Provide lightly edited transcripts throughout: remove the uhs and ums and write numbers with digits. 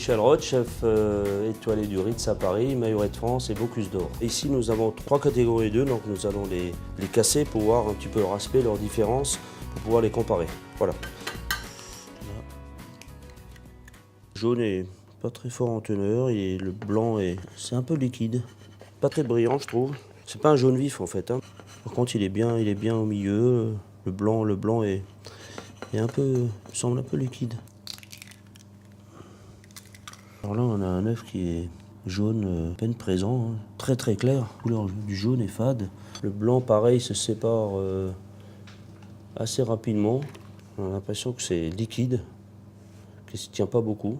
Michel Roth, chef étoilé du Ritz à Paris, Majoret de France et Bocuse d'Or. Ici, nous avons 3 catégories d'œufs, donc nous allons les casser pour voir un petit peu leur aspect, leurs différences, pour pouvoir les comparer. Voilà. Le jaune est pas très fort en teneur et le blanc c'est un peu liquide. Pas très brillant, je trouve. C'est pas un jaune vif en fait. Par contre, il est bien au milieu. Le blanc est un peu, semble un peu liquide. Alors là, on a un œuf qui est jaune, à peine présent, hein. Très très clair. La couleur du jaune est fade. Le blanc, pareil, se sépare assez rapidement. On a l'impression que c'est liquide, qu'il ne tient pas beaucoup.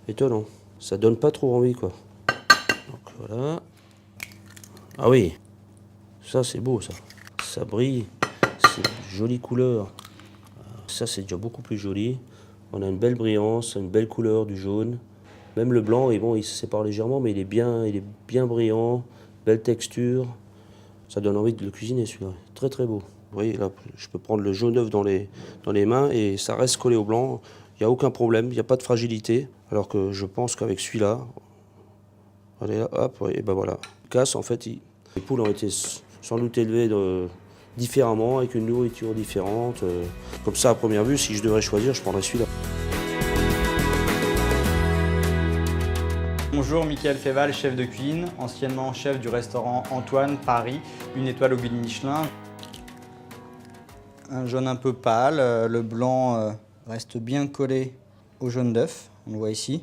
Étonnant. Ça donne pas trop envie, quoi. Donc voilà. Ah oui, ça c'est beau, ça. Ça brille, c'est une jolie couleur. Ça c'est déjà beaucoup plus joli. On a une belle brillance, une belle couleur du jaune. Même le blanc, et bon, il se sépare légèrement, mais il est bien brillant, belle texture. Ça donne envie de le cuisiner, celui-là. Très très beau. Vous voyez, là, je peux prendre le jaune œuf dans les mains et ça reste collé au blanc. Il n'y a aucun problème, il n'y a pas de fragilité. Alors que je pense qu'avec celui-là, allez là, hop, et ben voilà. Casse, en fait, les poules ont été sans doute élevées différemment, avec une nourriture différente. Comme ça, à première vue, si je devrais choisir, je prendrais celui-là. Bonjour, Mickaël Féval, chef de cuisine, anciennement chef du restaurant Antoine, Paris, 1 étoile au guide Michelin. Un jaune un peu pâle, le blanc reste bien collé au jaune d'œuf, on le voit ici.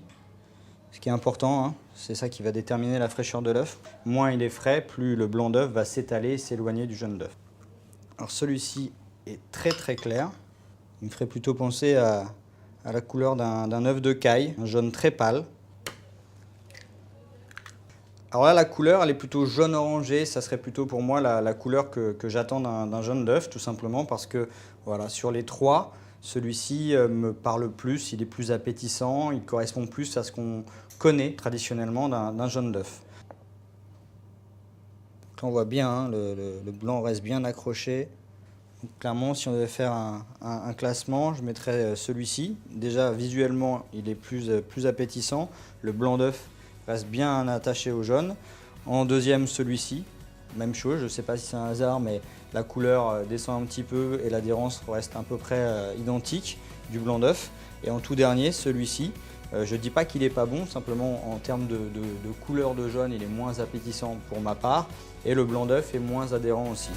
Ce qui est important, hein, c'est ça qui va déterminer la fraîcheur de l'œuf. Moins il est frais, plus le blanc d'œuf va s'étaler et s'éloigner du jaune d'œuf. Alors celui-ci est très très clair. Il me ferait plutôt penser à la couleur d'un œuf de caille, un jaune très pâle. Alors là, la couleur, elle est plutôt jaune orangé. Ça serait plutôt pour moi la couleur que j'attends d'un jaune d'œuf, tout simplement parce que voilà, sur les trois, celui-ci me parle plus, il est plus appétissant, il correspond plus à ce qu'on connaît traditionnellement d'un jaune d'œuf. On voit bien, hein, le blanc reste bien accroché. Donc, clairement, si on devait faire un classement, je mettrais celui-ci. Déjà, visuellement, il est plus appétissant. Le blanc d'œuf reste bien attaché au jaune. En deuxième, celui-ci, même chose, je ne sais pas si c'est un hasard, mais la couleur descend un petit peu et l'adhérence reste à peu près identique du blanc d'œuf. Et en tout dernier, celui-ci, je ne dis pas qu'il n'est pas bon, simplement en termes de couleur de jaune, il est moins appétissant pour ma part, et le blanc d'œuf est moins adhérent aussi.